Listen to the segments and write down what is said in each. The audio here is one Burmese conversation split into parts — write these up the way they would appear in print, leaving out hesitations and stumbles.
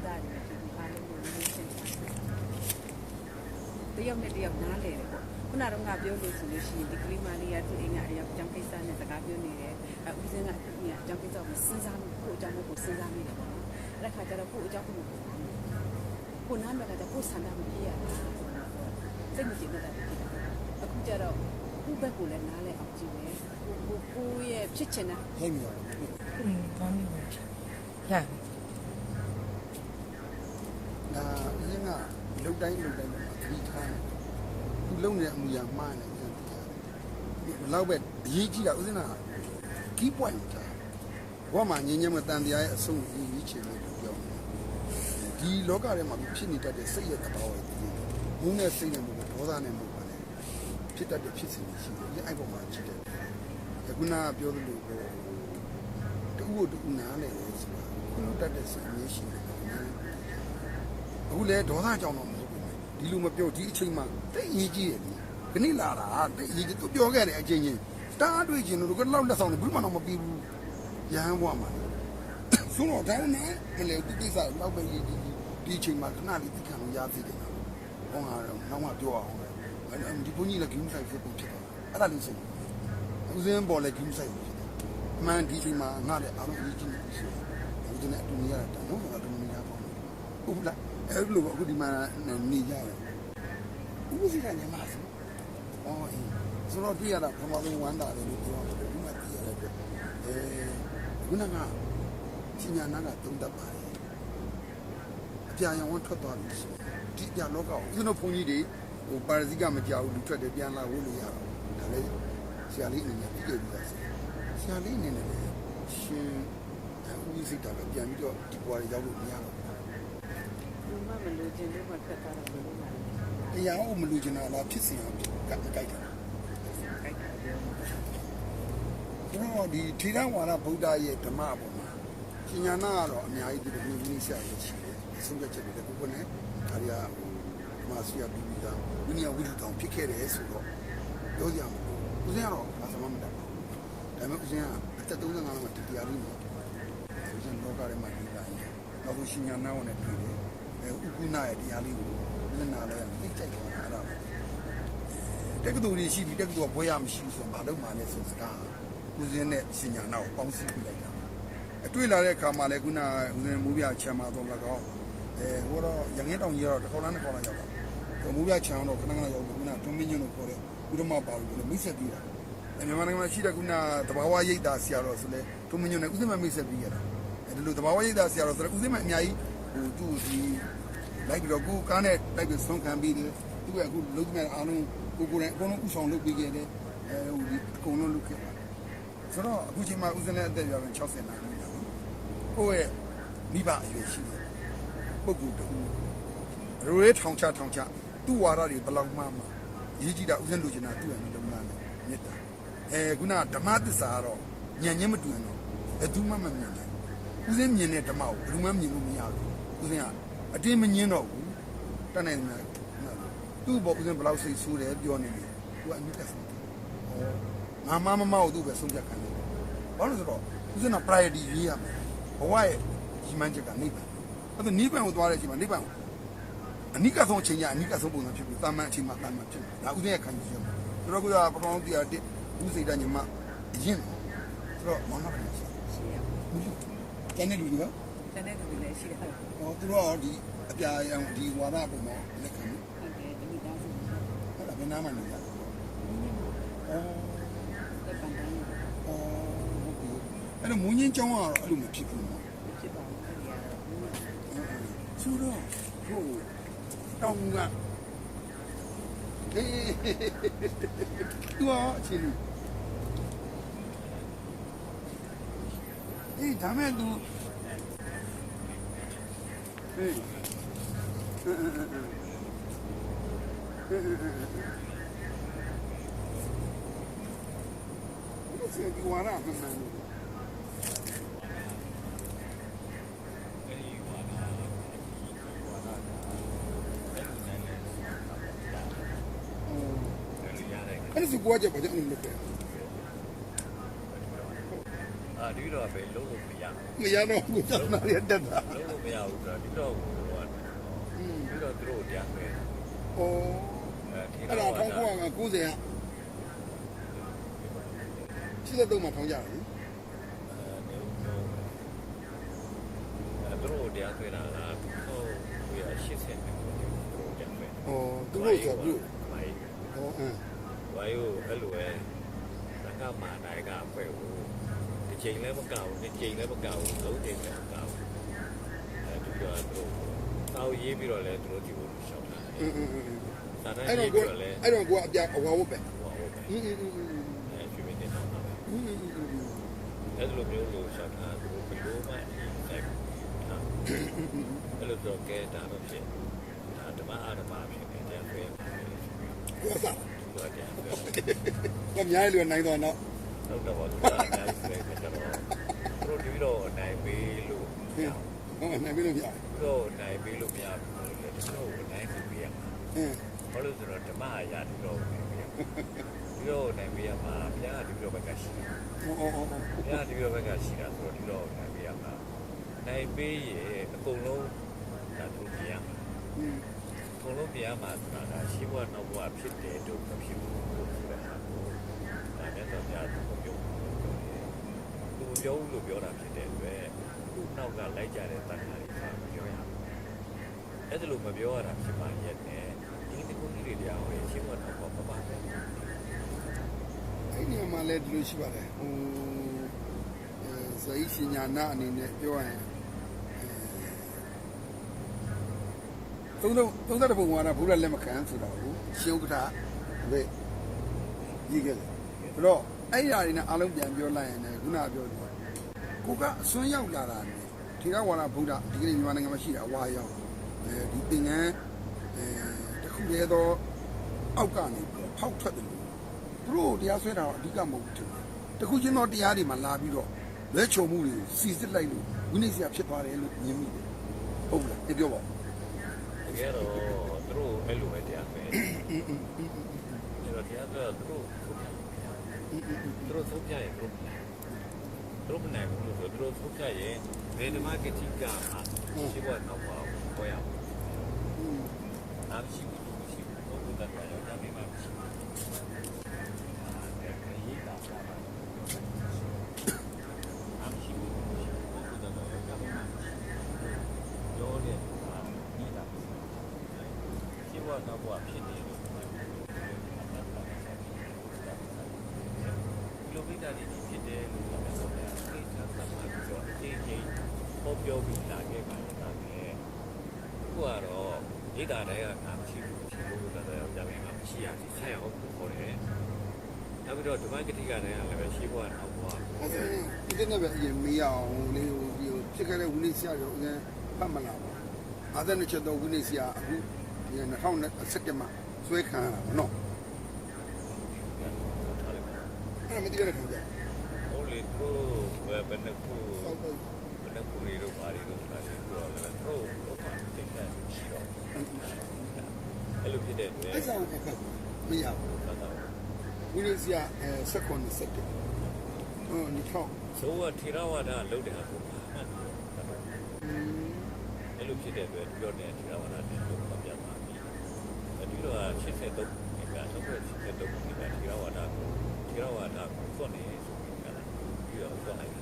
သားတွေဖြစ်ပြီးအားလုံးကိုနည်းရှင်းတာတယောက်နဲ့တယောက်နားလဲတယ်ပေါ့ခုနကတော့ငါပြောလို့ဆိုလို့ရှိရင်ဒီကလေးမလေးကသူ့အိမ်ကအရောက်ကြောင်ကိစ္စနဲ့စကားပြောနေတယ်ဦးစင်းကကြောင်ကိစ္စကိုစဉ်းစားမှုကိုအကြောင်းကိုစဉ်းစားမိတယ်ပေါ့နော်အဲ့ခါကျတော့ကိုအကြောင်းကိုကိုနားမှာကတော့ကိုဆန္ဒမပြည့်ရတာစိတ်မကြည်နေတာအခုကျတော့ကိုဘက်ကိုလည်းနားလဲအောင်ကြည့်မယ်ကိုရဲ့ဖြစ်ချင်တာဟဲ့မြော်ဘာမျိုးလဲရဒါအရင်ကလုတ်တိုင်းမှာသတိထားသူလုံနေတဲ့အမူအရာမှားနေတယ်ဘလောက်ပဲအရေးကြီးတာဥစဉ်က key point တာဘာမှငင်းငင်းမတန်တရားရဲ့အဆုံးအရေးချင်လို့ပြောဒီလောကထဲမှာဖြစ်နေတတ်တဲ့စိတ်ရဲ့သဘောတွေမူးနဲ့စိတ်နဲ့မဟုတ်ဒေါသနဲ့မဟုတ်ပါနဲ့ဖြစ်တတ်တဲ့ဖြစ်စဉ်တွေရှိတယ်အဲ့ပေါ်မှာဖြစ်တယ်ခုနကပြောသလိုပေါ့တူကိုတူနားလေဆိုတာခုနတတ်တဲ့စိတ်မျိုးရှိတယ်အခုလေဒေါသကြောင့်တော့မဟုတ်ဘူးဒီလိုမပြောဒီအချိန်မှာတိတ်ရေးကြီးတယ်ခဏလာတာတိတ်ရေးကြီးသူပြောခဲ့တယ်အချင်းချင်းတားတွေ့ချင်းတို့ကတော့လက်ဆောင်တယ်ဘူးမှတော့မပြီးဘူးရဟန်းဘွားမှာဆိုတော့ဒါနဲ့လေဒီကိစ္စတော့ပဲရေးကြီးဒီအချိန်မှာခဏလေးသိခံလို့ရသေးတယ်ဟောငါတော့နောက်မှပြောအောင်ဒီဘုန်းကြီးလည်းဂိမ်းဆိုင်ဖြစ်ပုံဖြစ်သွားအဲ့ဒါလေးစိတ်ဦးစင်းပေါ်လည်းဂိမ်းဆိုင်ဖြစ်တယ်အမှန်ဒီအချိန်မှာငါလည်းအားလုံးရေးကြီးနေပြီဆိုတော့ဦးစင်းနဲ့အတူနေရတာတော့ငါတို့နေရပါဘူးဟုတ်လားအဲ့လိုအခုဒီမှာနေကြတယ်ဦးစင်းကညမဆိုဆိုတော့တွေ့ရတာပထမဆုံးဝမ်းသာတယ်လို့ပြောတယ်ဒီမှာသိရတယ်ခုနကစီညာနာကတုံးတတ်ပါတယ်အပြာရောင်ဝထွက်သွားပြီဆိုဒီပြလောကကိုဦးစင်းတို့ဘုန်းကြီးတွေဟိုပါရဇိကမကြောက်လူထွက်တယ်ပြန်လာဝိုးလို့ရတော့ဒါလည်းဆရာလေးအနေနဲ့ပြည့်ပြီးသားဆရာလေးအနေနဲ့ရှင်ဦးစိတ်တာပဲပြန်ပြီးတော့ဒီဘွားရောက်လို့မရတော့ဘူးမမလို့ခြင်းလို့မှထွက်သွားတာလို့မှတရားကိုမလူချင်တာလားဖြစ်စင်အောင်ကြိုက်တယ်ကျွန်တော်ဒီထေရဝါဒဗုဒ္ဓရဲ့ဓမ္မပေါ်မှာရှင်ညာနာကတော့အများကြီးဒီလိုမျိုးဆရာကြီးရှိတယ်ဆုံးဖြတ်ချက်တွေကိုနဲ့ဒါရီယာမာစီယာပြီးတာဝိနည်းဝိသုတောင်ဖြစ်ခဲ့တယ်ဆိုတော့ပြောကြမှာဦးစင်းကတော့ဘာမှမတတ်ဘူးဒါပေမဲ့ဦးစင်းကအသက်35လောက်မှာဒီတရားလေးနဲ့ဦးစင်းလောကထဲမှာဒီတိုင်းနောက်လို့ရှင်ညာနာနဲ့တွေ့တယ်ဥက္ကုနာရဲ့တရားလေးကိုဦးစင်းနားလဲသိကြိုက်သွားတာအဲ့ဒါတက္ကသိုလ်ကြီးရှိပြီးတက္ကသိုလ်ကဘွဲရမရှိဘူးဆိုတော့မလုပ်မှလည်းဆိုစကားဦးစင်းနဲ့ရှင်ညာနာကိုပေါင်းစည်းပြလိုက်တာအတွေ့လာတဲ့အခါမှာလည်းခုနဦးစင်းမူပြချမ်းမာတော့လည်းကောဟိုတော့ရငင်းတောင်ကြီးတော့တစ်ခေါက်လားနှစ်ခေါက်လားရောက်တာမူပြချမ်းတော့ခဏခဏရောက်လို့ခုနထွန်းမင်းညွန့်လို့ခေါ်တယ်ဥဒ္ဓမပါလို့လည်းမိတ်ဆက်ပြီးတာမြန်မာနိုင်ငံမှာရှိတဲ့ခုနတဘာဝရိပ်သာဆရာတော်ဆိုလဲထွန်းမင်းညွန့်နဲ့ဦးစင်းမမိတ်ဆက်ပြီးရတာဒီလိုတဘာဝရိပ်သာဆရာတော်ဆိုတော့ဦးစင်းမအများကြီးဟိုသူ့ဒီလိုက်ပြီးတော့ကိုကားနဲ့လိုက်ပြီးဆုံးခံပြီးတယ်သူကအခုလုံးမဲ့အားလုံးကိုယ်တိုင်အကုန်လုံးဥဆောင်လုပ်ပြီးခဲ့တယ်ဟိုဒီအကုန်လုံးလုပ်ခဲ့တာဆိုတော့အခုချိန်မှာဦးစင်းနဲ့အသက်ရောက်ရင်60နာရီကိုယ့်ရဲ့မိဘအရွယ်ရှိတယ်ပုဂ္ဂိုလ်တူရိုးရဲထောင်ချသူ့ဝါဒတွေဘယ်လောက်မှရေးကြည့်တာဦးစင်းလူချင်တာသူ့ရဲ့နှလုံးသားနဲ့မြတ်တာခုနဓမ္မသစ္စာကတော့ညံ့ညင်းမတူရင်တော့ဘယ်သူမှမမြင်နိုင်ဦးစင်းမြင်တဲ့ဓမ္မကိုဘယ်သူမှမြင်လို့မရဘူးဦးစင်းကအတင်းမငင်းတော့ဘူးတတ်နိုင်တယ်သူ့ဘောဦးစင်းဘယ်လောက်စိတ်ဆိုးတယ်ပြောနေတယ်သူကအမြင့်တက်ဆုံးငါမမကိုသူ့ပဲဆုံးဖြတ်ခံတယ်ဘာလို့ဆိုတော့ဦးစင်းက priority ရေးရမယ်ဘဝရဲ့ကြီးမှန်းချက်ကနေပါအဲ့ဒါနိဗ္ဗာန်ကိုသွားတဲ့အချိန်မှာနိဗ္ဗာန်အနိကဆုံးအချိန်ကြီးအနိကဆုံးပုံစံဖြစ်ပြီးတာမန်အချိန်မှာတာမန်ဖြစ်တယ်ဒါဥစဉ်ရဲ့ခံယူချက်ဆိုတော့ကပထမတရားတစ်ဦးစိတ်တညီမအရင်ဆိုတော့မောင်မကရှိရကျန်တဲ့လူတွေကကျန်တဲ့လူတွေလည်းရှိတယ်ဟုတ်ဟောသူတို့ဒီအပြာရောင်ဒီဝါဒပုံမှာလက်ခံဟုတ်တယ်ဒီမိသားစုဟုတ်လားဘယ်နာမှနေကြလက်ပံတိုင်းအဲ့တော့မူးညင်းကျောင်းကတော့အဲ့လိုမဖြစ်ဘူးနော်ဖြစ်ပါဘူးအဲ့ဒီကတော့ဆိုတော့ဟိုတောင်းကသူအချင်းဒါမဲ့သူဒီဝါရမှန်မှန်အဲ့ဒီကွာကြပါကြအဲ့လိုလုပ်တယ် ဒီတော့ပဲလုံးလို့မရ မရတော့ဘူးသာနာရတက်တာ လုံးလို့မရဘူးဆိုတော့ဒီတော့ဒီတော့သူတို့တရားပဲ ဟောအဲ့ဒါ1990က83မှာထောင်ကြတယ်လေ သူတို့တရားဆွဲတာလားသူတို့ရ80နဲ့သူတို့တရားဆွဲ ဟောသူတို့ဆိုသူ မိုင်း ဟောဝိုင်းကိုအဲ့လိုပဲသံဃာမာနိုင်ကဖွဲ့ကိုဒီချိန်လည်းမကောက်ဘူးဒီချိန်လည်းမကောက်ဘူးလုံးချိန်လည်းမကောက်ဘူးအဲဒီတော့သူတို့တောက်ရေးပြီးတော့လဲသူတို့ဒီလိုရှောက်တာစာတန်းရေးပြီးတော့လဲ အဲ့တော့ကိုကအပြအဝါဝတ်ပဲ ဟောဟုတ်ပဲရွှေမင်းတင်တော့ပါပဲအဲ့လိုမျိုးလို့ရှောက်တာသူတို့ဘယ်လိုမှအဲ့လိုတော့ကဲတာတော့ဖြစ်ဒါဓမ္မအားဓမ္မဖြစ်နေတယ်ဆိုရင် ကိုစား တော့တရားဆွဲ ကများလူနိုင်တော့နော် တော့တော့သူကအများကြီးဆွဲကြတော့သူတို့ဒီတော့နိုင်ပေးလို့ ဟောနိုင်ပြီလို့ပြ သူတို့နိုင်ပေးလို့မရဘူးလေသူတို့နိုင်ပေးရမှာဘာလို့ဆိုတော့ဓမ္မအရာသူတို့နိုင်ပေးရမှာသူတို့နိုင်ပေးရမှာဘုရားဒီလိုဘက်ကရှိတယ် ဟော ဘုရားဒီလိုဘက်ကရှိတာဆိုတော့ဒီတော့နိုင်ပေးရမှာနိုင်ပေးရင်အကုန်လုံးဒါသူပြရမှာအကုန်လုံးပြရမှာဆိုတာဒါရှိဘဝနောက်ဘဝဖြစ်တယ်တို့မဖြစ်ဘူးဆိုတဲ့ဟာကိုဒါမြတ်စွာဘုရားသူပြောသူပြောလို့ပြောတာဖြစ်တဲ့အတွက်သူ့နောက်ကလိုက်ကြတဲ့တန်ခါးတွေကပြောရအဲ့ဒါလို့မပြောရတာဖြစ်ပါရဲ့နဲ့ဒီဒီကုကြီးတွေတရားဟောရင်ရှင်းမတော့ဘာပါလဲ အဲ့ဒီမှာလည်းဒီလိုရှိပါတယ်ဟိုဇာတိညာနာအနေနဲ့ပြောရရင်30ပုံကဘုရားလက်မခံဆိုတာကိုရှင်းဥက္ကဋ္ဌပဲရေးခဲ့တယ်ဘတော့အဲ့ဒီအရာတွေနဲ့အားလုံးပြန်ပြောလိုက်ရင်လည်းခုနပြောတယ်ကိုကအစွန်းရောက်လာတာနဲ့ထေရဝါဒဗုဒ္ဓဒီကနေ့မြန်မာနိုင်ငံမှာရှိတာဝါရောက်ဒီသင်္ကန်းတခုတည်းသောအောက်ကနေဖောက်ထွက်တယ်လို့သူတို့တရားဆွဲတာတော့အဓိကမဟုတ်ဘူးတခုချင်းသောတရားတွေမှာလာပြီးတော့လက်ချုံမှုတွေစီစစ်လိုက်လို့ဝိနည်းစရာဖြစ်သွားတယ်လို့မြင်မိတယ်ဟုတ်လားပြောပါဦး တကယ်တော့သူတို့အဲ့လိုပဲတရားပဲဒီတော့တရားဆိုသူတို့သုံးပြရင်သူတို့မနိုင်ဘူးလို့ဆိုသူတို့သုံးပြရင်ဗေဒမကတိကမှာရှိဘဝနောက်ပါပေါ်ရအောင်မရှိဘူးမရှိဘူးဘုရားတရားရောက်တယ်မှာမရှိဘူးရေးတာပါမရှိဘူးဘုရားတရားရောက်တယ်မှာရောတဲ့ဒီတာရှိဘဝနောက်ဘဝဖြစ်နေလို့လိုပိတာဒီဖြစ်တယ်လို့ပြောတယ်ဆိုတော့စိတ်ချမ်းသာမှပြီးတော့အချင်းချင်းဟောပြောပြီးလာခဲ့ပါလေဒါပဲခုကတော့ဒေတာတွေကငါမရှိဘူးရှိဖို့တော့ကြာပြီငါမရှိရစီဆက်အောင်ခေါ်တယ်နောက်ပြီးတော့ဓမ္မဂတိကလည်းလည်းရှိဖို့တော့ဘွား ဒီနေ့ပဲအရင်မေးအောင်လေးဟိုဒီဖြစ်ခဲ့တဲ့ဝိနည်းဆရာတို့လည်းဖတ်မလာပါဘူးအားတဲ့နှစ်ချက်တော့ဝိနည်းဆရာအခုဒီ2017မှာဆွဲခံရတာပေါ့နော်အဲ့မတိရတဲ့ခံကြ ဟိုလေသူဘယ်နှခုတွေတော့ပါရီတော့ဆိုတာရှိတော့လည်းသူတို့ဘာသိတဲ့ရှိတော့အဲ့လိုဖြစ်တဲ့အတွက် အဲ့ဆောင်ကမရဘူးဝိနည်းဆရာ17ဟို2000 ဆိုတော့ထေရဝါဒလုပ်တဲ့ဟာကိုအဲ့လိုဖြစ်တဲ့အတွက်ဒီတော့နေထေရဝါဒနဲ့လုပ်ပြပါပြီဒီတော့83ကတော့83ဒီကထေရဝါဒကိုစွန့်နေဆိုပြီးတော့စွန့်လိုက်ဒီ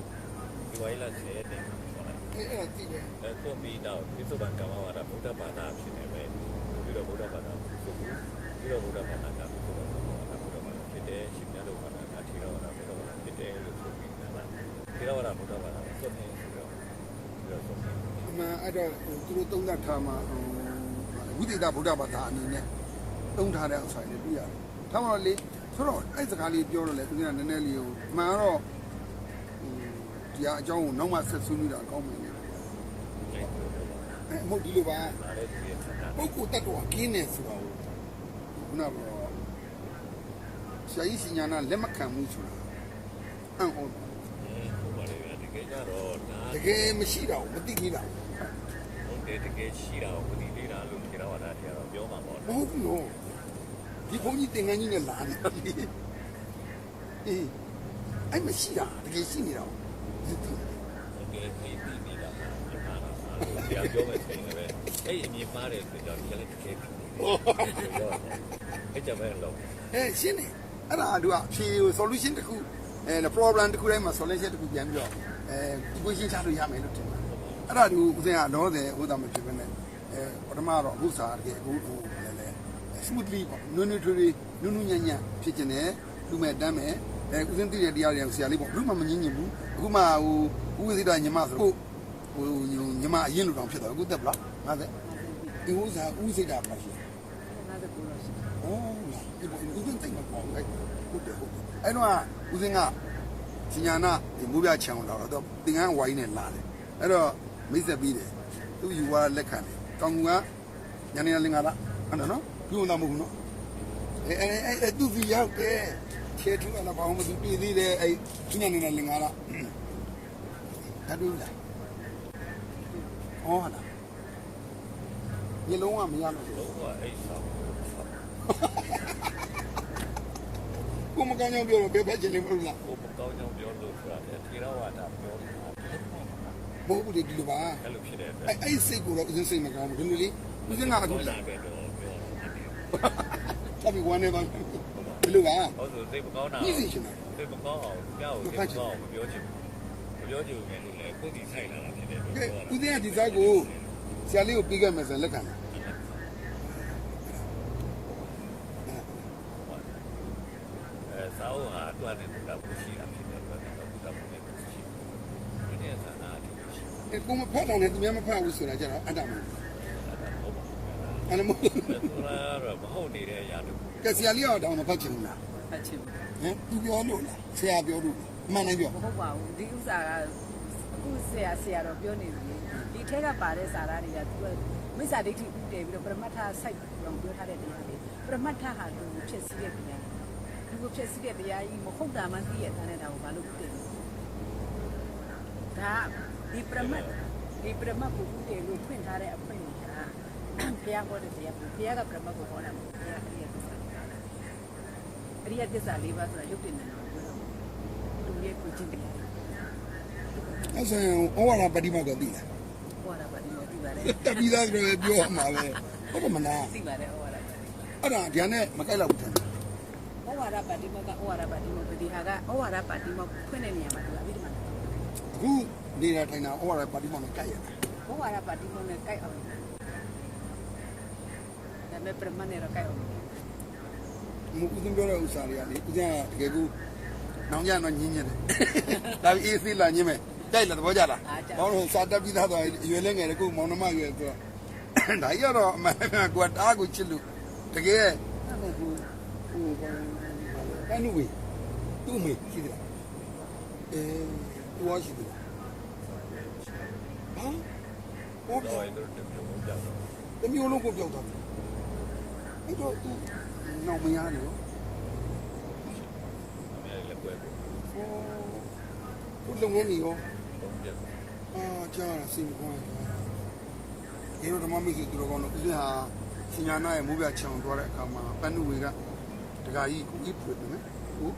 ဝိုင်းလာဆဲတဲ့စွန့်လိုက် အဲ့ဒါတိတယ် အဲ့တော့ပြီးတော့ဒီသုဘံကမ္မဝါဒဗုဒ္ဓဘာသာဖြစ်နေပဲပြီးတော့ဗုဒ္ဓဘာသာဆိုပြီးတော့ဗုဒ္ဓဘာသာကပြီးတော့ဗုဒ္ဓဘာသာဖြစ်တယ်ရှင်များတို့ဘာသာထေရဝါဒဗုဒ္ဓဘာသာဖြစ်တယ်လို့ဆိုပြီးတော့ထေရဝါဒဗုဒ္ဓဘာသာစွန့်နေဆိုတော့ပြီးတော့စွန့်နေ အမှန်အဲ့တော့သူတို့သုံးသပ်ထားမှာဝိသေသဗုဒ္ဓဘာသာအနေနဲ့သုံးထားတဲ့အဆိုင်တွေတွေ့ရတယ်။ဒါမှမဟုတ်လေဆိုတော့အဲ့စကားလေးပြောတော့လေသူကနည်းနည်းလေးဟိုမှန်တော့ဒီအကြောင်းကိုနောက်မှဆက်ဆွေးနွေးတာအကောင်းမယ်လေ။အဲ့မဟုတ်ဒီလိုပါပုဂ္ဂိုလ်တ attva ကင်းနေဆိုတော့ခုနကတော့ဆရာကြီးစညာနာလက်မခံဘူးဆိုတာအံ့ဩ ဟုတ်ပါတယ်ဗျာတကယ်ကြတော့ဒါ တကယ်မရှိတော့မသိသေးတာ ဟုတ်တယ်တကယ်ရှိတာကိုမသိသေးတာလို့ထေရဝါဒတရားတော့ပြောမှာပေါ့ မဟုတ်ဘူးနော်ဒီဘုန်းကြီးတင်ငန်းကြီးနဲ့လာနေတာလေအေးအဲ့မရှိတာတကယ်ရှိနေတာ ဟ ကဲဒီနေတာပါတရားပြောမယ်ဆိုရင်လည်းအဲ့အမြင်မှားတယ်ဆိုတော့ဒီကလေးတကယ်အဲ့ကြပဲလို့ ရှင်းနေအဲ့ဒါတို့ကဖြေ solution တခုproblem တခုတိုင်းမှာ solution တခုပြန်ပြီးတော့equation ချလို့ရမယ်လို့ထင်တယ်အဲ့ဒါတို့ဦးစင်ကတော့ဟိုသားမဖြစ်ဘဲနဲ့ပထမတော့အခုစားတကယ်အခုလည်း smoothly ပေါ့နုနုညံ့ညံ့ဖြစ်နေတယ်လူမဲ့တမ်းမဲ့ဦးစင်သိတဲ့တရားတွေဆရာလေးပေါ့ဘူးမှမငင်းညင်ဘူးအခုမှဟိုဦးဝိသေတာညီမဆိုဟိုညီမအရင်လိုတောင်ဖြစ်သွားအခုတက်ဗလား50ဒီဦးစားဦးစိတ်တာပါရှိ59တော့ရှိတယ် 哦，那ဦးစင်သိမပေါ့လေဟုတ်တယ်အဲ့တော့ဦးစင်ကစညာနာဒီမိုးပြချံလာတော့သင်္ကန်းဝိုင်းနဲ့လာတယ်အဲ့တော့မိတ်ဆက်ပြီးတယ်သူယူသွားလက်ခံတယ်တောင်ကူကညနေလင်္ကာလားဟုတ်တယ်နော်ပြုံးတော့မဟုတ်ဘူးနော်အဲသူစီရောက်တယ်ချေထူလာဘာမှမသူပြည်သေးတယ်အဲညနေလင်္ကာလားအဲ့ဒါလားဟောလားညလုံးကမရလို့ လုံးဝအဲ့ဆောင် ကိုမကောင်းကြောင်ပြောတော့ဘယ်ဖက်ချင်လဲမဟုတ်လား ကိုမကောင်းကြောင်ပြောလို့ဆိုတာလေထေရဝါဒပြောတာ ဘိုးဘူးဒီလိုပါ အဲ့လိုဖြစ်တဲ့အတွက် အဲ့စိတ်ကိုတော့ဦးစင်စိတ်မကောင်းဘူးဒီလိုလေဦးစင်ကအခုလာ ပဲတော့ပြော တပ်ပြီးဝမ်းနေပါဘယ်လိုပါ ဟုတ်ဆိုစိတ်မကောင်းတာ ညှိစီရှင်တာ စိတ်မကောင်းအောင်ကြောက်စိတ်မကောင်းမပြောချင်ဘူးမပြောချင်ဘူးလေကိုယ်ဒီဆိုင်လာတာဖြစ်တဲ့အတွက် ဦးစင်ကဒီစားကိုဆရာလေးကိုပြီးခဲ့မယ်ဆိုလက်ခံတယ် စာအုပ်ဟာတွန်းနေတာဘူးရှိတာဖြစ်တဲ့အတွက်တော့ဘုရားဘုရားကိုရှိတယ်ဒီနေ့သာနာတူရှိ ကိုမဖတ်တာနဲ့သူများမဖတ်ဘူးဆိုတာကြတော့အတ္တမ ဟုတ်ပါဘူး အဲ့လိုမဟုတ် သူကတော့မဟုတ်နေတဲ့အရာတို့ ကဲဆရာလေးကတော့မဖတ်ချင်ဘူးလား ဖတ်ချင်ဘူး ဟမ်သူပြောလို့လားဆရာပြောလို့မှန်တယ်ပြော မဟုတ်ပါဘူးဒီဥစ္စာကအခုဆရာတော့ပြောနေပြီဒီထက်ကပါတဲ့စာသားတွေကသူကမိစ္ဆာဒိဋ္ဌိဥတည်ပြီးတော့ပရမတ္ထစိုက်ပြောပြောထားတဲ့တရားလေးပရမတ္ထဟာလူကိုဖြစ်စီတဲ့တရားလူကိုဖြစ်စီတဲ့တရားကြီးမဟုတ်တာမှသိရတဲ့တာကိုဘာလို့ဥတည်လဲဒါဒီပရမတ်ကိုဥတည်လို့ဖွင့်ထားတဲ့အဖွင့်နေတာဘုရားဟောတဲ့တရားဘုရားကပရမတ်ကိုဟောတာမဟုတ်ဘုရားအရိယသစ္စာ၄ပါးဆိုတာရုပ်တည်နေတာလူရဲ့ကိုချင်းတရား အဲ့ဆိုရင်ဩဝါဒပฏิမတ်ကိုသိလား ဟောတာပါဒီလိုသိပါတယ် တပိသားဆိုရပြောမှာပဲဟုတ်တယ်မလား သိပါတယ်ဟောတာ အဲ့ဒါဒီနဲ့မကိုက်တော့ဘူးထင်တယ် ဩဝါဒပါတိမကဩဝါဒပါတိမဒီဟာကဩဝါဒပါတိမဖွင့်တဲ့နေရာမှာသူအဘိဓမ္မာ အခုနေတာထိုင်တာဩဝါဒပฏิမတ်နဲ့ကိုက်ရတာ ဩဝါဒပါတိမနဲ့ကြိုက်အောင်ဒါပေမဲ့ပရမတ်နဲ့တော့ကြိုက်အောင် မဦးစင်ပြောတဲ့ဥစ္စာတွေကလေဦးစင်ကတကယ်ကူနောင်ကြတော့ညင်းညင်းတယ်ဒါပြီးအေးသေးလာညင်းမယ်ကြိုက်လားသဘောကျလားဘောလို့စာတက်ပြီးသားတော့ရွယ်လဲငယ်တယ်ကိုမောင်နှမရွယ်ဆိုတော့ဒါရတော့အမှန်ကွာတားကိုချစ်လို့တကယ်အဲ့ဒါကိုအဲ့နူဝေသူ့မေရှိတယ်သူရှိတယ်ဟာဘော တော့အဲ့လိုတူမျိုးကြောက်တော့ တမျိုးလုံးကိုပြောက်သွားတယ်အဲ့တော့သူနောက်မရလို့ အများကြီးလက်ပွဲကို ဟိုလုံငန်းကြီးရော တော့ပြတ် ကြားတာစိတ်ကောင်းတယ်ဒီလိုဓမ္မမိတ်ဆွေတို့ကောင်းတော့ဦးဇင်းဟာစညာနာရဲ့မိုးပြချောင်သွားတဲ့အခါမှာပန်းနုဝေကတခါကြီးကိုကြီးဖွင့်တယ်နော်ကို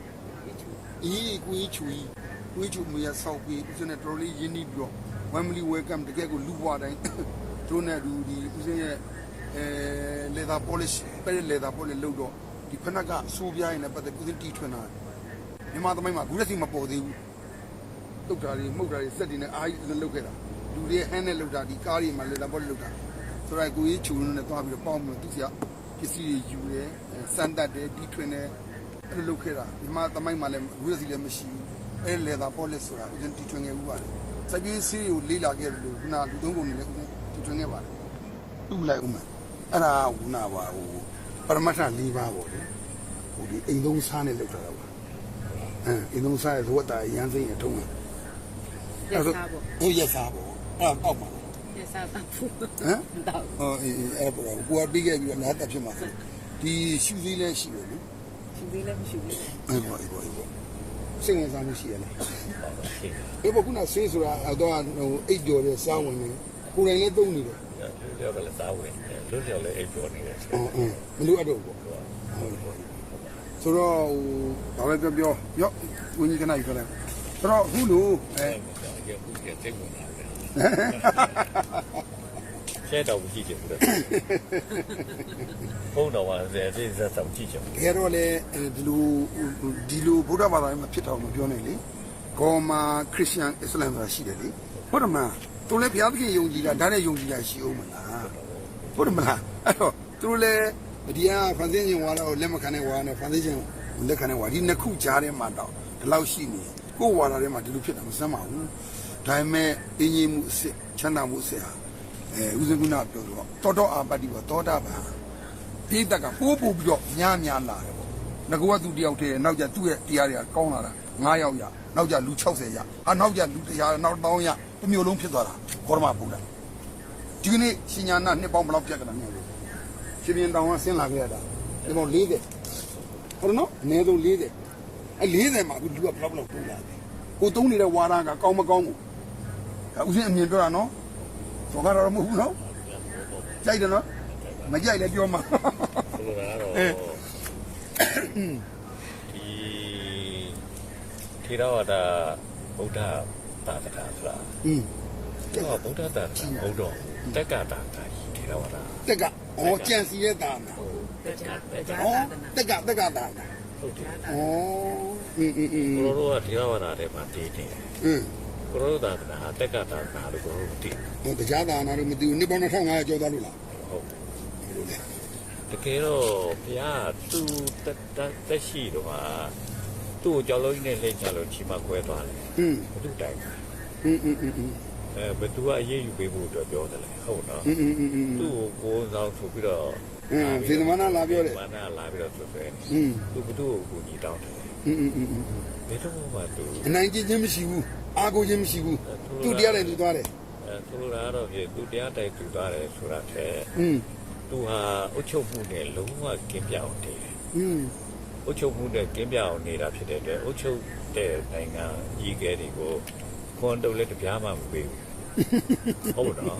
ကြီးချူမရဆောက်ပြီးဦးဇင်းနဲ့တော်လေးရင်းနှီးပြီးတော့ Family welcome တကယ်ကိုလူဘွားတိုင်းတို့နဲ့ဒီဦးဇင်းရဲ့leather polish ပဲ leather polish လုပ်တော့ဒီဖနက်ကဆိုးပြားရင်လည်းပတ်သက်ဦးဇင်းတီထွင်တာမြန်မာသမိုင်းမှာဘူးလက်စီမပေါ်သေးဘူးတုတ်တာတွေမှုတ်တာတွေစက်တွေနဲ့အားကြီးလုပ်ခဲ့တာလူတွေဟန်းနဲ့လုပ်တာဒီကားတွေမှာ leather polish လုပ်တာဆိုတော့ကိုကြီးချူနဲ့သွားပြီးတော့ပေါင်းပြီးတော့သူစရာပစ္စည်းတွေယူတယ်စမ်းတတ်တယ်တီထွင်တယ်အဲ့လိုလုပ်ခဲ့တာမြန်မာသမိုင်းမှာလည်းဘူးလက်စီလည်းမရှိဘူးအဲ့ leather polish ဆိုတာဦးဇင်းတီထွင်ခဲ့ဘူးပါတယ်စက်ကြီးစီးကိုလေးလာခဲ့တယ်လို့ခုနလူသုံးပုံနဲ့လည်းဦးဇင်းတီထွင်ခဲ့ပါတယ်တူလိုက်ဦးမယ်အဲ့ဒါကခုနပါဟိုပရမတ္ထ၄ပါးပေါ့လေဟိုဒီအိမ်သုံးစားနဲ့လောက်တာပါအိမ်သုံးစားရဲ့သဝတ္တရန်စိမ့်အထုံးတယ် ရက်စားပေါ့ ဟိုရက်စားပေါ့အဲ့ပေါက်ပါ ရက်စားတာဖူး ဟမ် တော့ အဲ့ပေါ်ကိုကပြီးခဲ့ပြီးတော့နားတက်ဖြစ်မှာဒီရှူစည်းလဲရှိတယ်လေ ရှင်သေးလည်းမရှိဘူး အဲ့ပေါ်စိတ်ဝင်စားမှုရှိရလား ဖြစ် အဲ့ပေါ်ခုနဆေးဆိုတာတော့ဟိုအိတ်ကြော်တဲ့စားဝင်နေကိုယ်တိုင်လည်းသုံးနေတယ် တယ်လွတ်လည်းစားဝင်လွတ်တယ်လည်းအိပ်ပေါ်နေတယ် မလို့အပ်တော့ပေါ့ဆိုတော့ဟိုဘာပဲပြောရော့ဝင်းကြီးကနိုင်ပြောလိုက်ပ တော့အခုလို့အဲ ရုပ်ခုကစိတ်ဝင်လာတယ်ရှဲတော့ကြည့်ကြည့်ဘူးလေဘုံတော်ပါစေဒီစက်တော့ကြည့်ကြည့် တကယ်တော့လေဒီလိုဗုဒ္ဓဘာသာမှာဖြစ်တော့မပြောနိုင်လေကောမာခရစ်ယာန်အစ္စလာမ်ဆိုတာရှိတယ်လေဟုတ်တယ်မလားသူလည်းဘုရားသခင်ယုံကြည်တာဒါနဲ့ယုံကြည်တာရှိအောင်မလားဟုတ်တယ်မလားအဲ့တော့သူလည်းဒီကဖန်ဆင်းခြင်းဝါတော့လက်မခံတဲ့ဝါနဲ့ဖန်ဆင်းခြင်းလက်ခံတဲ့ဝါဒီနှစ်ခုကြားထဲမှာတော့ဒီလောက်ရှိနေကိုယ်ဝါလာထဲမှာဒီလိုဖြစ်တာမစမ်းပါဘူးဒါပေမဲ့အင်းကြီးမှုအစ်ချမ်းသာမှုအစ်ဟာဦးစင်ကုနာပြောတော့တောအာပတ္တိဘောသောတာပန်ပြိတ္တကပိုးပို့ပြီးတော့များလာတယ်ပေါ့ငါကသူတယောက်တည်းနောက်ကျသူ့ရဲ့တရားတွေကကောင်းလာတာ9ယောက်ရနောက်ကျလူ60ရနောက်ကျလူ100နောက်1000ရတစ်မျိုးလုံးဖြစ်သွားတာခေါရမဗုဒ္ဓဒီကနေ့ရှင်ညာနာနှစ်ပေါင်းဘယ်လောက်ပြတ်ကြတာလဲရှင်ပြန်တောင်ကဆင်းလာခဲ့ရတာဒီပေါင်း40ဟုတ်နော်အနည်းဆုံး40အဲ40မှာအခုလူကဘယ်လောက်တိုးလာလဲကိုသုံးနေတဲ့ဝါဒကကောင်းမကောင်းဘူးဦးစင်းအမြင်ပြောတာနော်ဆိုတော့မဟုတ်ဘူးနော်ကြိုက်တယ်နော်မကြိုက်လည်းပြောမှာ ဆိုလိုတာကတော့ဒီထေရဝါဒဗုဒ္ဓသာသနာဆိုတာတော့ဗုဒ္ဓသာသနာဘုဒ္ဓတက္ကတာတာကြီးထေရဝါဒ တက်ကကြံစီရဲ့တာနာ တက်ကတာနာ ဟုတ်တယ် ဩ ကိုလိုကထေရဝါဒထဲမှာတည်နေတယ်ကိုလိုသာသနာတက္ကတာနာလို့ကိုလိုမသိ ဟိုတရားသာနာလို့မသိဘူးနှစ်ပေါင်း2500ကျော်သွားလို့လား ဟုတ်တကယ်တော့ဘုရားသူတက်ရှိတော့ဟာသူ့ကိုကြောက်လို့နဲ့လှည့်ချလို့ချီမခွဲသွားတယ်ဘုသူတိုင်ဘသူကအရေးယူပေးဖို့အတွက်ပြောတယ်လေဟုတ်နော်သူ့ကိုဆောင်ဆိုပြီးတော့ ဇေသမနာလာပြောတယ် မာနလာပြီးတော့ဆွဆွဲသူဘသူ့ကိုညီတောင်းတယ်ဘယ်တော့မှသူ အနိုင်ကျင့်ခြင်းမရှိဘူးအာကိုခြင်းမရှိဘူးသူတရားတယ်သူသွားတယ် ဆိုလိုတာတော့ပြသူတရားတိုက်သူသွားတယ်ဆိုတာတည်းသူဟာအုတ်ချုပ်မှုနဲ့လုံးဝကင်းပြောင်းနေတယ်အုတ်ချုပ်မှုနဲ့ကင်းပြောင်းနေတာဖြစ်တဲ့အတွက်အုတ်ချုပ်တဲ့နိုင်ငံကြီးကဲတွေကိုခွန်တုပ်လက်တပြားမှမပေးဘူးဟုတ်တော့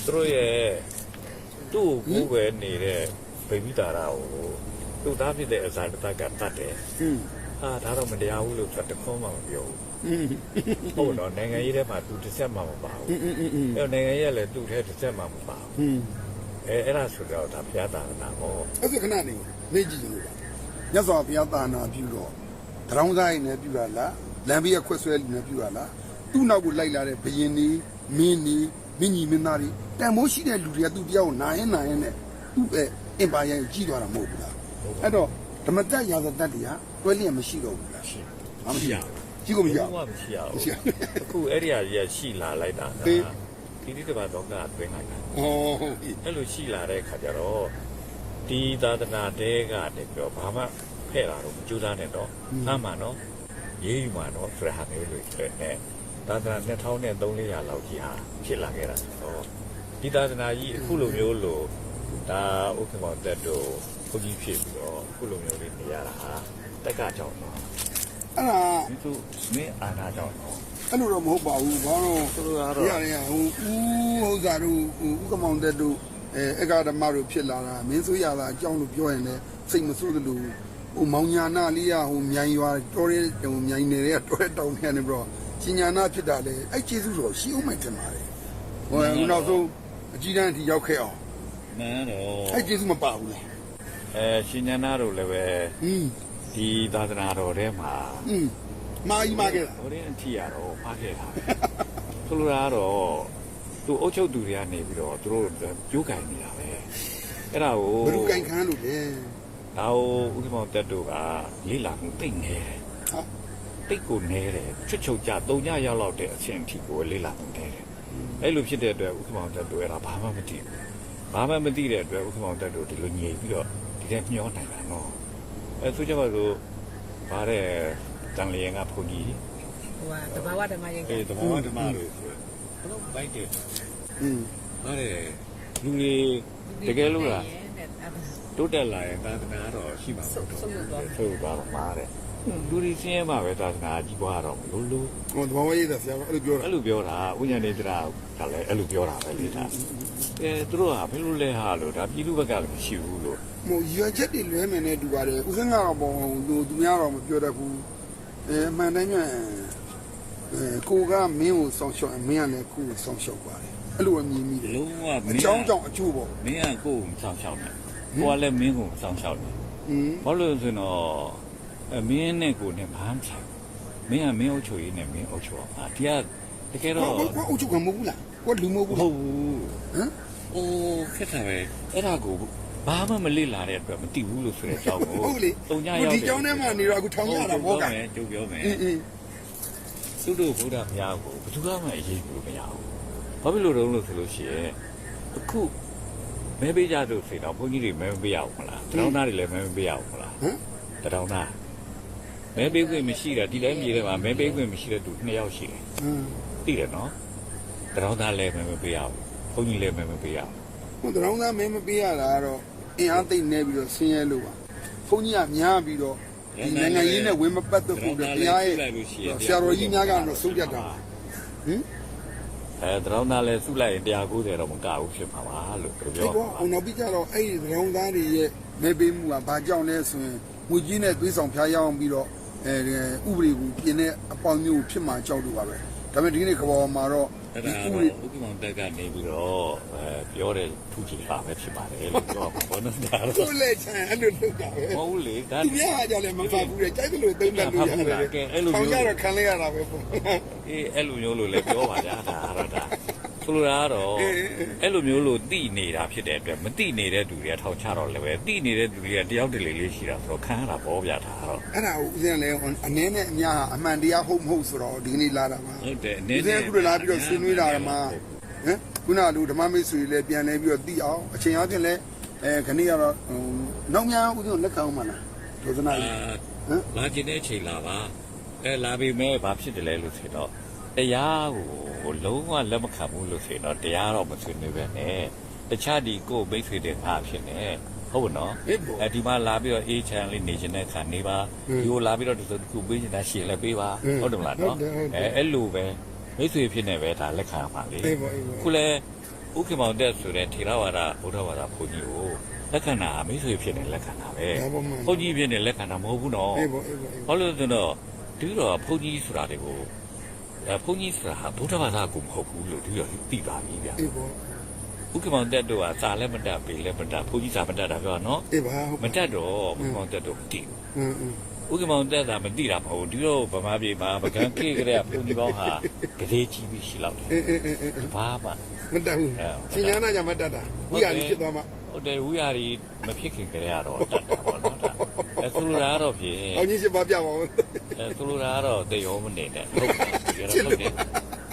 သူတို့ရဲ့သူ့ကိုပဲနေတဲ့ဗိမိတာရာကိုသူ့သားဖြစ်တဲ့အဇာတကတတ်တယ်ဟာဒါတော့မတရားဘူးလို့သူတခေါမှမပြောဘူးဟုတ်တော့နိုင်ငံရေးထဲမှာသူတစ်ဆက်မှမပါဘူးအဲ့နိုင်ငံရေးလည်းသူ့ထဲတစ်ဆက်မှမပါဘူးအဲ့ဒါဆိုတော့ဒါဘုရားသာသနာပေါ့အဲ့ဒါခဏနေမေ့ကြည့်ကြလို့ညဇောဘုရားသာသနာပြုတော့တရောင်းဆိုင်နဲ့ပြုတာလားလမ်းဘေးကခွက်ဆွဲနဲ့ပြုတာလားသူ့နောက်ကိုလိုက်လာတဲ့ဘယင်နေမင်းနေမင်းကြီးမင်းသားတွေတန်မိုးရှိတဲ့လူတွေကသူ့တရားကိုနာရင်နဲ့သူ့ရဲ့အင်ပါယာကိုကြီးသွားတာမဟုတ်ဘူးလားအဲ့တော့ဓမ္မတရာဇတတ်တွေကတွဲလျက်မရှိတော့ဘူးလားမရှိရကြီးကိုမရဘူးမရှိရဘူးအခုအဲ့ဒီအရာကြီးရှိလာလိုက်တာကဒီတိတပါတော့ကတွင်းလိုက်တာအဲ့လိုရှိလာတဲ့အခါကျတော့ဒီသာသနာတဲကနေပြီးတော့ဘာမှဖဲ့တာတော့ကြိုးစားနေတော့အမှန်တော့ရေးယူမှာတော့ဆိုရဟာမျိုးလို့ဆိုတဲ့သာသနာ2300လောက်ကြီးဟာဖြစ်လာခဲ့တာဆိုတော့ဒီသာသနာကြီးအခုလိုမျိုးလို့ဒါဥက္ကမောတက်တို့ဘုန်းကြီးဖြစ်ပြီးတော့အခုလိုမျိုးလေးနေရတာဟာတက်ကကြောင့်တော့အဲ့ဒါဒီသူမင်းအာနာကြောင့်တော့အဲ့လိုတော့မဟုတ်ပါဘူးဘာလို့ဆိုလိုတာတော့ရဟိုဥစ္စာတို့ဥက္ကမောတက်တို့အက္ခဓမ္မတို့ဖြစ်လာတာမင်းဆိုရတာအကြောင်းလို့ပြောရင်လည်းစိတ်မဆိုးသလိုဟိုမောင်ညာနာလေးရဟိုမြိုင်ရွာတော်ရဲဟိုမြိုင်နေတဲ့တော်ရဲတောင်ထဲနေပြီးတော့ရှင်ညာနာဖြစ်တာလေအဲ့ကျေးဇူးတော်ရှိအောင်မှတင်ပါတယ်ဟိုနောက်ဆုံးအကြီးတန်းအထိရောက်ခဲ့အောင်မှန်တော့အဲ့ကျေးဇူးမပါဘူးလားရှင်ညာနာတို့လည်းပဲဒီသာသနာတော်ထဲမှာမာကြီးမာခဲ့တာဟိုတဲ့အထီရတော့မာခဲ့တာဆိုလိုတာကတော့သူအုပ်ချုပ်သူတွေကနေပြီးတော့သူတို့ကြိုးကင်နေတာပဲအဲ့ဒါကိုဘယ်လိုကင်ခံလို့လဲဒါကိုဥက္ကမောတက်တို့ကလေးလာမှုတိတ်နေတယ်တိတ်ကိုနေတယ်ချွတ်ချုပ်ကြ3ညရောက်လောက်တဲ့အချင်းအထိကိုလေးလာမှုနေတယ်အဲ့လိုဖြစ်တဲ့အတွက်ဥက္ကမောတက်တို့အဲ့ဒါဘာမှမသိဘူးဘာမှမသိတဲ့အတွက်ဥက္ကမောတက်တို့ဒီလိုညင်ပြီးတော့ဒီထဲမျောနိုင်တာနော်အဲ့ဆိုကြပါစို့ဗါတဲ့တန်လျင်ကဘုန်းကြီးဟိုကတဘာဝဓမ္မရင်တဘာဝဓမ္မလို့ဆိုဘလို့ဘိုက်တယ်ဗါတဲ့လူတွေတကယ်လို့လားတိုးတက်လာရင်သာသနာတော့ရှိမှာမဟုတ်ဘူးဆိုတော့မှာတဲ့လူတွေစင်းရဲမှာပဲသာသနာကြီးပွားတော့မလို့လို့ဟိုတဘာဝရေးတာဆရာကအဲ့လိုပြောတာဥညာနေတရာကလည်းအဲ့လိုပြောတာပဲလေဒါသူတို့ကဘယ်လိုလဲဟာလို့ဒါပြည်သူဘက်ကလည်းမရှိဘူးလို့ဟိုရွယ်ချက်တွေလွဲမယ်နဲ့တူပါတယ်ဦးစင်းကတော့ပေါ့သူများတော့မပြောတတ်ဘူးအမှန်တမ်းည ကိုကမင်းကိုစောင့်ရှောက်မင်းကလည်းကိုကိုစောင့်ရှောက်ပါတယ်အဲ့လိုအမြင်မိတယ် လုံးဝ အကြောင်းကြောင့်အကျိုးပေါ့ မင်းကကိုယ်ကိုစောင့်ရှောက်တယ်ကိုကလည်းမင်းကိုစောင့်ရှောက်တယ် ဘာလို့ဆိုတော့မင်းနဲ့ကိုနဲ့ဘာမှမဆိုင်မင်းကမင်းအုပ်ချုပ်ရေးနဲ့မင်းအုပ်ချုပ်အောင်ဒီကတကယ်တော့ ကိုအုပ်ချုပ်ကမဟုတ်ဘူးလားကိုလူမဟုတ်ဘူး ဟုတ် ဟမ် အိုးခက်တာပဲအဲ့ဒါကိုဘာမှမလေ့လာတဲ့အတွက်မသိဘူးလို့ဆိုတဲ့အကြောင်းကို ဟုတ်လေ တုံညရောက် ဒီကြောင်းထဲမှာနေတော့အခုထောင်ရတာဘောက ကျုပ်ပြောမယ် အင်း သူတို့ဘုရားဘုရားကိုဘယ်သူမှအရေးဘူးမရဘူးဘာဖြစ်လို့လဲဆိုလို့ရှိရင်အခုမဲပေးကြလို့ဆိုတော့ဘုန်းကြီးတွေမဲမပေးရဘူးမလားတောင်းသားတွေလည်းမဲမပေးရဘူးမလား ဟမ် တောင်းသားမဲပေးခွင့်မရှိတာဒီလည်းမြေထဲမှာမဲပေးခွင့်မရှိတဲ့သူ2ယောက်ရှိတယ်သိတယ်နော်တောင်းသားလည်းမဲမပေးရဘူးဘုန်းကြီးလည်းမဲမပေးရဘူး ဟိုတောင်းသားမင်းမပေးရတာကတော့အင်အားသိမ့်နေပြီးတော့ဆင်းရဲလို့ပါဘုန်းကြီးကများပြီးတော့ဒီနိုင်ငံရေးနဲ့ဝင်မပတ်သက်ဖို့တရားရဲ့ဆရာတော်ကြီးများကတော့ဆုံးဖြတ်တာဟင် တောင်းသားလည်းစုလိုက်ရင်190တော့မကဘူးဖြစ်မှာပါလို့ပြော ဒီကောအောင်နောက်ပြီးကြတော့အဲ့ဒီတောင်းသားတွေရဲ့မဲပေးမှုကဘာကြောင့်လဲဆိုရင်ငွေကြီးနဲ့သွေးဆောင်ဖျားရောက်ပြီးတော့ဥပဒေကိုပြင်တဲ့အပေါင်းမျိုးဖြစ်မှာကြောက်လို့ပါပဲဒါပေမဲ့ဒီနေ့ကဘောမှာတော့ အဲ့ဒါတော့ဥပမာတက်ကနေပြီးတော့ပြောတဲ့ထူးခြားတာပဲဖြစ်ပါတယ်လို့ပြောပါဘောနော်ဒါတော့ ကိုလက်ချန်အဲ့လိုလုပ်တာပဲ မဟုတ်လေဒါ သူများကကြောင့်လည်းမဖတ်ဘူးလေကြိုက်တယ်လို့သုံးတယ်လို့ရတယ်ထောင်ကြတော့ခံလိုက်ရတာပဲပေါ့ အေးအဲ့လိုမျိုးလို့လည်းပြောပါကြဒါကတော့ဒါဆိုလိုတာကတော့အဲ့လိုမျိုးလို့တိနေတာဖြစ်တဲ့အတွက်မတိနေတဲ့သူတွေကထောင်ချတော့လည်းပဲတိနေတဲ့သူတွေကတယောက်တလေလေးရှိတာဆိုတော့ခံရတာပေါ့ဗျာဒါတော့ အဲ့ဒါကိုဦးဇင်းလည်းအနည်းနဲ့အများဟာအမှန်တရားဟုတ်မဟုတ်ဆိုတော့ဒီနေ့လာတာပါ ဟုတ်တယ် ဦးဇင်းကလာပြီးတော့ဆွေးနွေးတာမှာဟမ်ခုနကလူဓမ္မမိတ်ဆွေလည်းပြန်လဲပြီးတော့သိအောင်အချိန်အားဖြင့်လည်းခဏကတော့နောက်များဦးဇင်းလက်ခံအောင်မလားဒေသနာကြီးဟမ် လာကျင်တဲ့အချိန်လာပါလာပြီမဲ့ဘာဖြစ်တယ်လဲလို့ဆိုတော့တရားကိုလုံးဝလက်မခံဘူးလို့ဆိုတော့တရားတော့မဆွေးနွေးပဲနဲ့တခြားဒီကိုမိတ်ဆွေတွေငါဖြစ်နေဟုတ်နော်ဒီမှာလာပြီးတော့အေးချမ်းလေးနေချင်တဲ့ခါနေပါဒီကိုလာပြီးတော့ဒီလိုခုပေးနေတာရှင်းလဲပေးပါဟုတ်တယ်မလားနော်အဲ့လိုပဲမိတ်ဆွေဖြစ်နေပဲဒါလက်ခံပါလေခုလဲဥက္ကမောင်တက်ဆိုတဲ့ထေရဝါဒဗုဒ္ဓဝါဒဘုန်းကြီးကိုလက်ခံတာမိတ်ဆွေဖြစ်နေလက်ခံတာပဲဘုန်းကြီးဖြစ်နေလက်ခံတာမဟုတ်ဘူးနော်ဟုတ်လို့ဆိုတော့ဒီတော့ဘုန်းကြီးဆိုတာတွေကိုဘုန်းကြီးဆိုတာဗုဒ္ဓဘာသာကိုမဟုတ်ဘူးလို့ဒီတော့သိပါပြီဗျာဥက္ကမောင်တက်တို့ကစာလည်းမတတ်ပေလည်းမတတ်ဘုန်းကြီးစာမတတ်တာပြောနော်မတတ်တော့ဥက္ကမောင်တက်တို့မသိဘူးဥက္ကမောင်တက်တာမသိတာမဟုတ်ဒီတော့ဗမာပြည်မှာပကံခေကလေးကဘုန်းကြီးပေါင်းဟာကလေးကြီးပြီးရှိလောက်တယ်ဘာမှ မတတ်ဘူးရှင်ညာနာကြမတတ်တာဝိရကြီးဖြစ်သွားမှာ ဟုတ်တယ်ဝိရကြီးမဖြစ်ခင်ကလေးကတော့တတ်တာပေါ့နော်ဒါဆိုလိုတာကတော့ဖြင့် အောင်ကြီးရှင်ပါပြပါဦး ဆိုလိုတာကတော့တေရောမနေနဲ့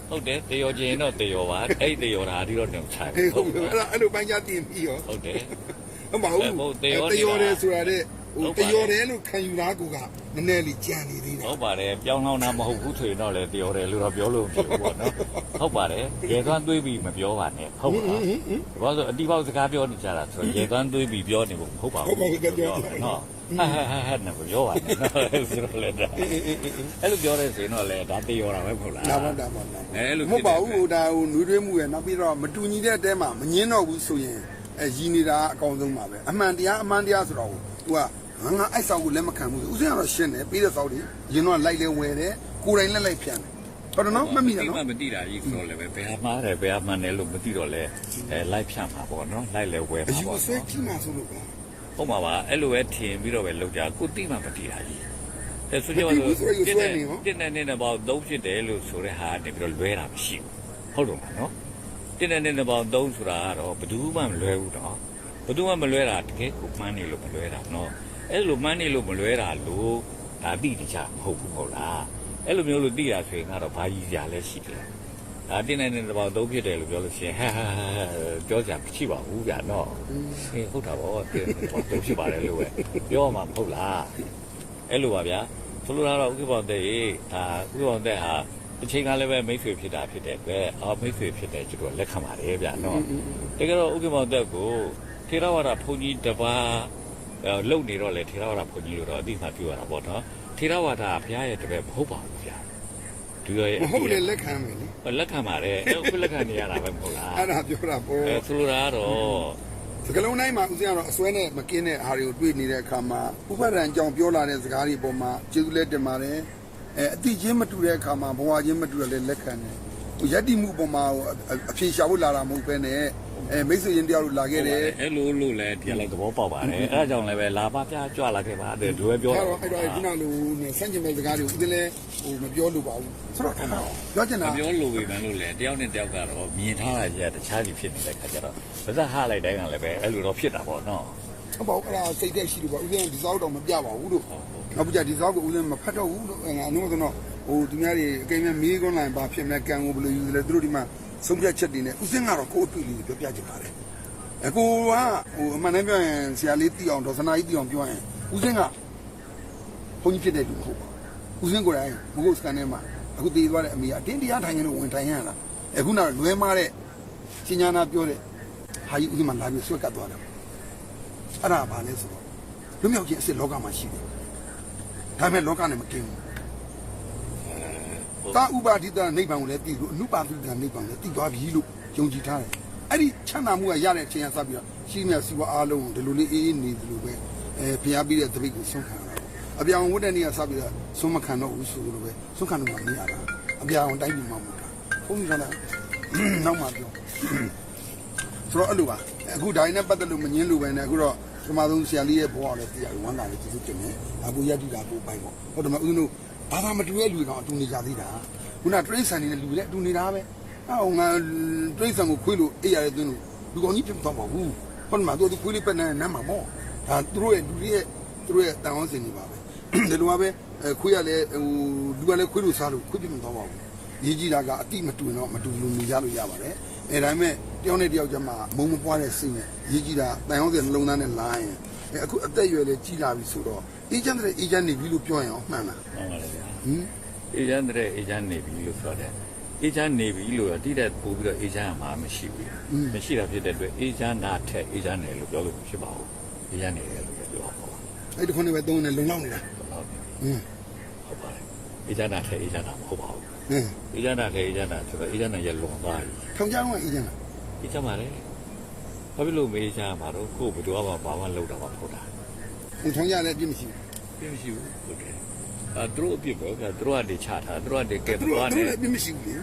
ဟုတ်တယ်တေရောချင်းတော့တေရောပါအဲ့တေရောတာဒီတော့နေချိုင် ဟုတ်ကဲ့အဲ့လိုပိုင်းခြားတင်ပြီးရော ဟုတ်တယ် မဟုတ်တေရောတယ်ဆိုတာတဲ့ဟိုတေရောတယ်လို့ခံယူတာကနည်းနည်းလေးကြံနေသေးတယ် ဟုတ်ပါတယ်ပြောင်းလောင်းတာမဟုတ်ဘူးဆိုရင်တော့လေတေရောတယ်လို့တော့ပြောလို့မဖြစ်ဘူးပေါ့နော်ဟုတ်ပါတယ်ရေသွမ်းသွေးပြီးမပြောပါနဲ့ဟုတ်ပါဘူးဘာလို့အတီးပေါက်စကားပြောနေကြတာဆိုရေသွမ်းသွေးပြီးပြောနေဖို့မဟုတ်ပါဘူးပြောတယ်နော်ဟာနဲ့ပြောပါနဲ့ဆိုတော့လေအဲ့လိုပြောတဲ့ဆိုရင်တော့လေဒါတေရောတာပဲမဟုတ်လား ဒါပါအဲ့လိုမဟုတ်ပါဘူးဒါဟိုနှွေးထွေးမှုရဲ့နောက်ပြီးတော့မတူညီတဲ့အတဲမှာမငင်းတော့ဘူးဆိုရင်ရည်နေတာအကောင်းဆုံးပါပဲအမှန်တရားဆိုတော့သူကငါအဲ့ဆောင်ကိုလက်မခံဘူးဦးစင်းကတော့ရှင်းတယ်ပြီးတဲ့ဆောင်တွေရင်တော့လိုက်လဲဝယ်တယ်ကိုယ်တိုင်လက်လိုက်ပြန်တယ်ဟုတ်တယ်နော်မှတ်မိတယ်နော်မသိတာကြီးဆိုတော့လေဘယ်ဟာမှားတယ်ဘယ်ဟာမှန်တယ်လို့မသိတော့လေလိုက်ဖြန့်မှာပေါ့နော်လိုက်လဲဝယ်မှာပေါ့နော်အယူဆွဲကြီးမှဆိုလို့ပါဟုတ်ပါပါအဲ့လိုပဲထင်ပြီးတော့ပဲလောက်ကြကိုတိမှမသိတာကြီးဆိုကြပါစို့တင်းနေပေါင်း3ဖြစ်တယ်လို့ဆိုတဲ့ဟာနေပြီးတော့လွဲတာမရှိဘူးဟုတ်လို့နော်တင်းနေပေါင်း3ဆိုတာကတော့ဘယ်သူမှမလွဲဘူးနော်ဘယ်သူမှမလွဲတာတကယ်ကိုမှန်းနေလို့မလွဲတာနော်အဲ့လိုမှန်းနေလို့မလွဲတာလို့ဒါသိနေကြမဟုတ်ဘူးဟုတ်လားအဲ့လိုမျိုးလို့သိတာဆိုရင်ကတော့ဘာကြီးကြာလဲရှိတယ်ဒါတင်းနေပေါင်း3ဖြစ်တယ်လို့ပြောလို့ရှိရင်ပြောကြမရှိပါဘူးဗျာနော်ဟုတ်တာပေါ့တင်းနေပေါင်း3ဖြစ်ပါတယ်လို့ပဲပြောမှာမဟုတ်လားအဲ့လိုပါဗျာဆိုလိုတာတော့ဥက္ကပေါင်းတဲ့ဒါဥက္ကပေါင်းတဲ့ဟာအချိန်ကလည်းပဲမိတ်ဆွေဖြစ်တာဖြစ်တဲ့အတွက်မိတ်ဆွေဖြစ်တဲ့ကျတော့လက်ခံပါတယ်ဗျာနော်တကယ်တော့ဥက္ကပေါင်းတဲ့ကိုထေရဝါဒဘုန်းကြီးတပါးလုံနေတော့လေထေရဝါဒဘုန်းကြီးတို့တော့အသိမှပြောရတာပေါ့နော်ထေရဝါဒဘုရားရဲ့တပည့်မဟုတ်ပါဘူးဗျာဒီလိုရဲ့ဟုတ်တယ်လက်ခံမယ်လေလက်ခံပါတယ်အခုလက်ခံနေရတာပဲမဟုတ်လားအဲ့ဒါပြောတာပေါ့ဆိုလိုတာကတော့စကလုံးတိုင်းမှာဦးစင်းကတော့အစွဲနဲ့မကင်းတဲ့အားတွေကိုတွေ့နေတဲ့အခါမှာဥပဒံကြောင့်ပြောလာတဲ့စကားတွေပေါ်မှာကျေးဇူးလက်တင်ပါတယ် အတိချင်းမတူတဲ့အခါမှာဘဝချင်းမတူတဲ့လက်ခံတယ်ဟိုယက်တိမှုပေါ်မှာအဖြေရှာဖို့လာတာမဟုတ်ပဲနဲ့မိတ်ဆွေရင်တယောက်လိုလာခဲ့တယ် အဲ့လိုလို့လည်းဒီလည်းသဘောပေါက်ပါတယ်အဲ့ဒါကြောင့်လည်းပဲလာပါပြကြွလာခဲ့ပါတယ်ဒီလိုပဲပြောတာ အဲ့တော့ခုနလိုနဲ့ဆန့်ကျင်မဲ့စကားတွေဦးသိလဲဟိုမပြောလို့ပါဘူးဆိုတော့ပြောချင်တာ ပြောလို့ပဲလို့လည်းတယောက်နဲ့တယောက်ကတော့မြင်ထားတာကြီးတခြားကြီးဖြစ်နေတဲ့ခါကျတော့ဗဇက်ဟလိုက်တိုင်းကလည်းပဲအဲ့လိုတော့ဖြစ်တာပေါ့နော် ဟုတ်ပါဘူးအဲ့ဒါစိတ်သက်ရှိလို့ပါဦးသိဒီစောက်တော့မပြပါဘူးလို့နောက်ပြဒီစောက်ကိုဦးသိမဖတ်တော့ဘူးလို့ငါအနည်းကတော့ဟိုသူများတွေအကိမ်းမဲ့မေးခွန်းလိုက်ပါဖြစ်မဲ့ကံကိုဘယ်လိုယူလဲသူတို့ဒီမှာဆုံးဖြတ်ချက်တွေနဲ့ဦးသိကတော့ကိုယ့်အတွေ့လေးပြောပြချင်ပါတယ်အကိုကဟိုအမှန်တမ်းပြောရင်ဆရာလေးတီအောင်ဒေါ်စနာကြီးတီအောင်ပြောရင်ဦးသိကဘုန်းကြီးဖြစ်တဲ့လူမဟုတ်ပါဘူးဦးသိကိုယ်တိုင်ဘုဂုတ်စကန်ထဲမှာအခုတည်သွားတဲ့အမေအတင်းတရားထိုင်ရင်တော့ဝင်ထိုင်ရတာအခုနောက်လွဲမားတဲ့စဉ္ညာနာပြောတဲ့ဟာကြီးဦးသိမှလာပြီးဆွဲကတ်သွားတယ်အဲ့ဒါဘာလဲဆိုတော့လူမျိုးချင်းအစ်စ်လောကမှာရှိတယ်ဒါပေမဲ့လောကနဲ့မကင်းဘူးတာဥပါဒိတနိဗ္ဗာန်ကိုလည်းသိလို့အနုပါဒိတနိဗ္ဗာန်လည်းသိသွားပြီလို့ယုံကြည်ထားတယ်အဲ့ဒီချမ်းသာမှုကရတဲ့အချိန်ကစပြီးတော့ရှိမြစီဝါအားလုံးကိုဒီလိုလေးအေးအေးနေသလိုပဲဖျားပြီးတဲ့တပိတ်ကိုဆုံးခံရတာအပြောင်ဝတ်တဲ့နေ့ကစပြီးတော့ဆုံးမခံတော့ဘူးဆိုလိုပဲဆုံးခံလို့မရတာအပြောင်တိုင်းပြည်မှာမဟုတ်တာဘုန်းကြီးကလည်းနောက်မှပြောဆိုတော့အဲ့လိုပါအခုဒါနဲ့ပတ်သက်လို့မငင်းလို့ပဲနဲ့အခုတော့ပထမဆုံးဆရာလေးရဲ့ဘဝလည်းတရားဝမ်းသာလေးကျေးဇူးတင်တယ်အခုရည်တည်တာပို့ပိုင်ပေါ့ဟုတ်တယ်မဦးတို့ဘာသာမတူတဲ့လူကောင်အတူနေကြသေးတာခုနတရိတ်ဆန်နေတဲ့လူတွေအတူနေတာပဲဟောငါတရိတ်ဆန်ကိုခွေးလို့အေးရတဲ့သွင်းလို့လူကောင်ကြီးပြတ်သွားပါဘူးဟုတ်မှာသူခွေးလေးပက်နေနမ်းမှာပေါ့ဒါသူတို့ရဲ့လူတွေရဲ့သူတို့ရဲ့တန်အောင်စင်နေပါပဲဒီလိုပါပဲခွေးရလဲဟိုလူကလည်းခွေးလို့စားလို့ခွေးပြတ်မသွားပါဘူးရေးကြည့်တာကအတိမတူတော့မတူလို့နေကြလို့ရပါတယ်အဲဒါပေမဲ့တယောက်နဲ့တယောက်ကျမှမုံမပွားတဲ့စိတ်နဲ့ရေးကြည့်တာတန်အောင်စင်နှလုံးသားနဲ့လာရင်အခုအသက်အရွယ်လေးကြီးလာပြီဆိုတော့အေဂျင့်တဲ့အေဂျင့်နေပြီလို့ပြောရင်အောင်မှန်လား မှန်ပါတယ်ဗျာအေဂျင့်တဲ့အေဂျင့်နေပြီလို့ဆိုတဲ့အေဂျင့်နေပြီလို့တိတဲ့ပို့ပြီးတော့အေဂျင့်ကမှမရှိဘူးမရှိတာဖြစ်တဲ့အတွက်အေဂျင့်နာထက်အေဂျင့်နေလို့ပြောလို့ဖြစ်ပါဘူးအေဂျင့်နေတယ်လို့ပြောပါဘူးအဲ့ဒီခုနေပဲသုံးနေလုံလောက်နေတာဟုတ်ပါတယ်အေဂျင့်နာထက်အေဂျင့်နာမဟုတ်ပါဘူးအေဂျင့်နာထက်အေဂျင့်နာဆိုတော့အေဂျင့်နာရလွန်သွားပြီ ထောင်ချောင်းကအေဂျင့်လား အေဂျင့်ပါလေဘာဖြစ်လို့မေးချင်မှာတော့ကို့ဘယ်သူမှဘာမှလုပ်တာမဟုတ်တာ ဒီထောင်ချလည်းအပြစ်မရှိ ပြည့်မရှိဘူးဟုတ်တယ်သူတို့အပြစ်ပဲသူတို့ကနေချတာသူတို့ကနေကဲ ဘူး သွားနေ သူတို့လည်းအပြစ်မရှိဘူးလေ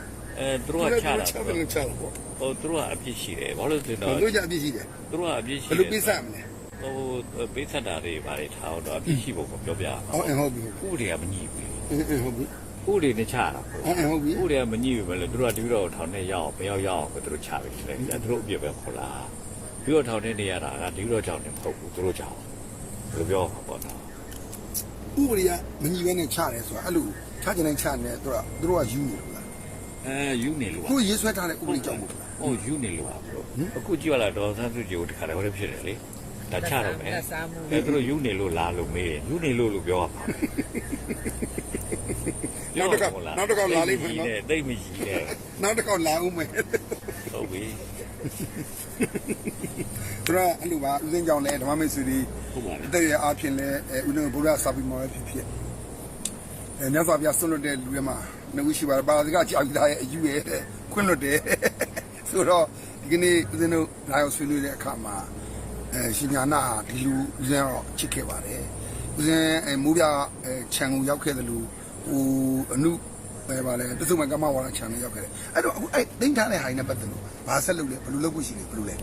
သူတို့ကချတာ ချတယ်လို့ချတာပေါ့ ဟိုသူတို့ကအပြစ်ရှိတယ်ဘာလို့လဲဆိုတော့ တို့ကြအပြစ်ရှိတယ် သူတို့ကအပြစ်ရှိ ဘယ်လိုပြစမလဲ ဟိုပေးဆက်တာတွေဘာတွေထားတော့အပြစ်ရှိဖို့ပြောပြရမှာ ဟုတ်ပြီ ဥပဒေကမညှိဘူး ဟုတ်ပြီ ဥပဒေနဲ့ချတာပေါ့ ဟုတ်ပြီ ဥပဒေကမညှိဘူးပဲလေသူတို့ကတပြီးတော့ထောင်ထဲရောက်ဘယ်ရောက်ရောက်ပဲသူတို့ချပြီလေသူတို့အပြစ်ပဲခေါ်လာပြီးတော့ထောင်ထဲနေရတာကတပြီးတော့ကြောင်နေမဟုတ်ဘူးသူတို့ကြောင်ဘယ်လိုပြောမှာပေါ့နော် ဥပဒေကမညီဘဲနဲ့ချတယ်ဆိုတာအဲ့လိုချချင်တိုင်းချနေသူတို့ကယူနေလို့လား ယူနေလို့ ကိုရေးဆွဲထားတဲ့ဥပဒေကြောင့်မဟုတ်လား ဟိုယူနေလို့ပါဘလို့အခုကြည့်ရလားဒေါ်ဆန်းစုကြည်ကိုတခါတည်းဟိုဖြစ်တယ်လေဒါချတော့မယ်အဲသူတို့ယူနေလို့လားလို့မေးတယ်ယူနေလို့ပြောရပါနောက်တစ်ခါလာလိမ့်မယ်နော် တိတ်မကြီးတဲ့ နောက်တစ်ခါလာဦးမယ် ဟုတ်ပြီ သူကအဲ့လိုပါဦးစင်းကြောင့်လဲဓမ္မမိတ်ဆွေတွေ ဟုတ်ပါ အသက်ရအားဖြင့်လဲဦးနေဘုရားစာပြီးမှာဖြစ်ဖြစ်မြတ်စွာဘုရားဆွလွတ်တဲ့လူတွေမှာနှုတ်ရှိပါပါစကားကြောက်သားရဲ့အယူရဲ့ခွင့်လွတ်တယ်ဆိုတော့ဒီကနေ့ဦးစင်းတို့လာရောက်ဆွေးနွေးတဲ့အခါမှာရှင်ညာနာဒီလူဦးစင်းတော့ချစ်ခဲ့ပါတယ်ဦးစင်းမိုးပြခြံကိုရောက်ခဲ့တယ်လို့ဟိုအနုပဲပါလေတသုမကမဝါရခြံကိုရောက်ခဲ့တယ်အဲ့တော့အခုအဲ့တိမ့်ထားတဲ့ဟာတွေနဲ့ပတ်သက်လို့ဘာဆက်လုပ်လဲဘယ်လိုလုပ်ဖို့ရှိလဲဘယ်လိုလဲ